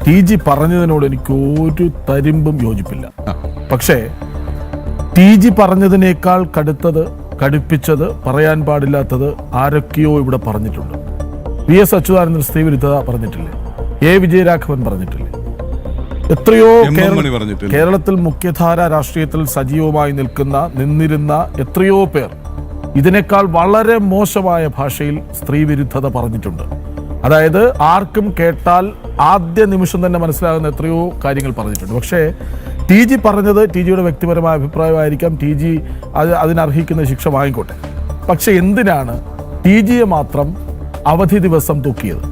TG പറഞ്ഞതിനോട് എനിക്ക് ഒരു തരിമ്പും യോജിപ്പില്ല. പക്ഷേ TG പറഞ്ഞതിനേക്കാൾ കടുപ്പിച്ചത് പറയാൻ പാടില്ലാത്തത് ആരൊക്കെയോ ഇവിടെ പറഞ്ഞിട്ടുണ്ട്. VS അച്യുതാനന്ദൻ സ്ത്രീവിരുദ്ധത പറഞ്ഞിട്ടില്ലേ? A വിജയരാഘവൻ പറഞ്ഞിട്ടില്ലേ? എത്രയോ കേരളത്തിൽ മുഖ്യധാര രാഷ്ട്രീയത്തിൽ സജീവമായി നിന്നിരുന്ന എത്രയോ പേർ ഇതിനേക്കാൾ വളരെ മോശമായ ഭാഷയിൽ സ്ത്രീവിരുദ്ധത പറഞ്ഞിട്ടുണ്ട്. അതായത് ആർക്കും കേട്ടാൽ ആദ്യ നിമിഷം തന്നെ മനസ്സിലാകുന്ന എത്രയോ കാര്യങ്ങൾ പറഞ്ഞിട്ടുണ്ട്. പക്ഷേ TG പറഞ്ഞത് TGയുടെ വ്യക്തിപരമായ അഭിപ്രായമായിരിക്കാം. TG അതിനർഹിക്കുന്ന ശിക്ഷ വാങ്ങിക്കോട്ടെ. പക്ഷെ എന്തിനാണ് TGയെ മാത്രം അവധി ദിവസം തൂക്കിയത്?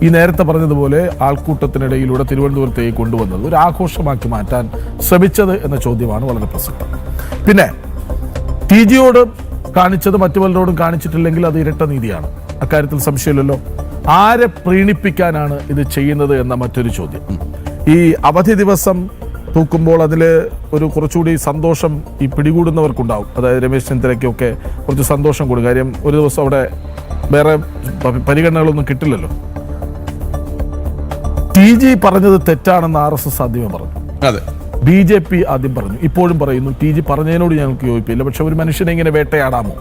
ഈ നേരത്തെ പറഞ്ഞതുപോലെ ആൾക്കൂട്ടത്തിനിടയിലൂടെ തിരുവനന്തപുരത്തേക്ക് കൊണ്ടുവന്നത് ഒരു ആഘോഷമാക്കി മാറ്റാൻ ശ്രമിച്ചത് എന്ന ചോദ്യമാണ് വളരെ പ്രസക്തം. പിന്നെ TGയോട് കാണിച്ചത് മറ്റു പലരോടും കാണിച്ചിട്ടില്ലെങ്കിൽ അത് ഇരട്ട നീതിയാണ്. അക്കാര്യത്തിൽ സംശയമില്ലല്ലോ. ആരെ പ്രീണിപ്പിക്കാനാണ് ഇത് ചെയ്യുന്നത് എന്ന മറ്റൊരു ചോദ്യം. ഈ അവധി ദിവസം തൂക്കുമ്പോൾ അതിൽ ഒരു കുറച്ചുകൂടി സന്തോഷം ഈ പിടികൂടുന്നവർക്കുണ്ടാവും. അതായത് രമേശ് ചെന്നിത്തലയ്ക്കൊക്കെ കുറച്ച് സന്തോഷം കൂടും. കാര്യം ഒരു ദിവസം അവിടെ വേറെ പരിഗണനകളൊന്നും കിട്ടില്ലല്ലോ. TG പറഞ്ഞത് തെറ്റാണെന്ന് RSS ആദ്യമേ പറഞ്ഞു. അതെ, BJP ആദ്യം പറഞ്ഞു, ഇപ്പോഴും പറയുന്നു. TG പറഞ്ഞതിനോട് ഞങ്ങൾക്ക് യോജിപ്പില്ല. പക്ഷെ ഒരു മനുഷ്യനെ ഇങ്ങനെ വേട്ടയാടാമോ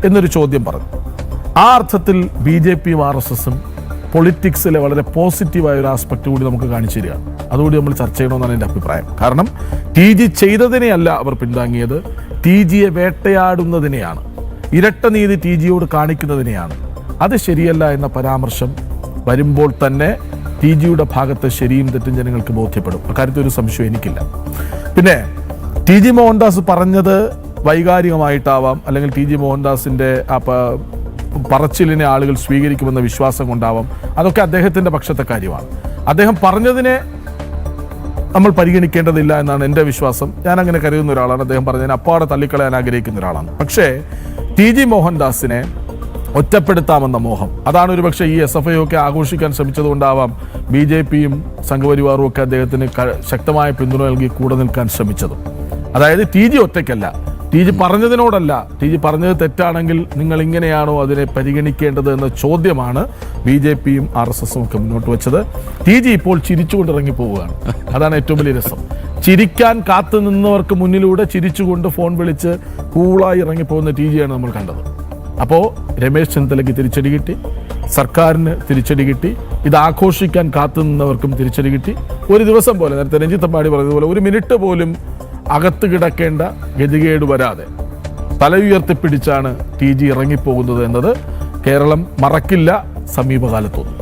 എന്നൊരു ചോദ്യം പറഞ്ഞു. ആ അർത്ഥത്തിൽ BJPയും RSSും പൊളിറ്റിക്സിലെ വളരെ പോസിറ്റീവായ ഒരു ആസ്പെക്ട് കൂടി നമുക്ക് കാണിച്ചു തരികയാണ്. അതുകൂടി നമ്മൾ ചർച്ച ചെയ്യണമെന്നാണ് എൻ്റെ അഭിപ്രായം. കാരണം TG ചെയ്തതിനെയല്ല അവർ പിന്താങ്ങിയത്, TGയെ വേട്ടയാടുന്നതിനെയാണ്, ഇരട്ട നീതി TGയോട് കാണിക്കുന്നതിനെയാണ്. അത് ശരിയല്ല എന്ന പരാമർശം വരുമ്പോൾ തന്നെ TGയുടെ ഭാഗത്ത് ശരിയും തെറ്റും ജനങ്ങൾക്ക് ബോധ്യപ്പെടും. അക്കാര്യത്തിൽ ഒരു സംശയം എനിക്കില്ല. പിന്നെ TG മോഹൻദാസ് പറഞ്ഞത് വൈകാരികമായിട്ടാവാം, അല്ലെങ്കിൽ TG മോഹൻദാസിൻ്റെ പറച്ചിലിനെ ആളുകൾ സ്വീകരിക്കുമെന്ന വിശ്വാസം കൊണ്ടാവാം. അതൊക്കെ അദ്ദേഹത്തിൻ്റെ പക്ഷത്തെ കാര്യമാണ്. അദ്ദേഹം പറഞ്ഞതിനെ നമ്മൾ പരിഗണിക്കേണ്ടതില്ല എന്നാണ് എൻ്റെ വിശ്വാസം. ഞാൻ അങ്ങനെ കരുതുന്ന ഒരാളാണ്. അദ്ദേഹം പറഞ്ഞതിനെ അപ്പാടെ തള്ളിക്കളയാൻ ആഗ്രഹിക്കുന്ന ഒരാളാണ്. പക്ഷേ TG മോഹൻദാസിനെ ഒറ്റപ്പെടുത്താമെന്ന മോഹം, അതാണ് ഒരു പക്ഷേ ഈ SFI ഒക്കെ ആഘോഷിക്കാൻ ശ്രമിച്ചതുകൊണ്ടാവാം BJPയും സംഘപരിവാറും ഒക്കെ അദ്ദേഹത്തിന് ശക്തമായ പിന്തുണ നൽകി കൂടെ നിൽക്കാൻ ശ്രമിച്ചതും. അതായത് TG ഒറ്റയ്ക്കല്ല, TG പറഞ്ഞതിനോടല്ല, TG പറഞ്ഞത് തെറ്റാണെങ്കിൽ നിങ്ങൾ ഇങ്ങനെയാണോ അതിനെ പരിഗണിക്കേണ്ടത് എന്ന ചോദ്യമാണ് BJPയും RSSും ഒക്കെ മുന്നോട്ട് വെച്ചത്. TG ഇപ്പോൾ ചിരിച്ചുകൊണ്ട് ഇറങ്ങിപ്പോവുകയാണ്. അതാണ് ഏറ്റവും വലിയ രസം. ചിരിക്കാൻ കാത്തു നിന്നവർക്ക് മുന്നിലൂടെ ചിരിച്ചുകൊണ്ട് ഫോൺ വിളിച്ച് കൂളായി ഇറങ്ങിപ്പോകുന്ന TGയാണ് നമ്മൾ കണ്ടത്. അപ്പോൾ രമേശ് ചെന്നിത്തലയ്ക്ക് തിരിച്ചടി കിട്ടി, സർക്കാരിന് തിരിച്ചടി കിട്ടി, ഇത് ആഘോഷിക്കാൻ കാത്തു നിന്നവർക്കും തിരിച്ചടി കിട്ടി. ഒരു ദിവസം പോലെ, നേരത്തെ രഞ്ജിത്ത് അമ്പാടി പറഞ്ഞതുപോലെ, ഒരു മിനിറ്റ് പോലും അകത്ത് കിടക്കേണ്ട ഗതികേട് വരാതെ തല ഉയർത്തിപ്പിടിച്ചാണ് TG ഇറങ്ങിപ്പോകുന്നത് എന്നത് കേരളം മറക്കില്ല സമീപകാലത്തൊന്നും.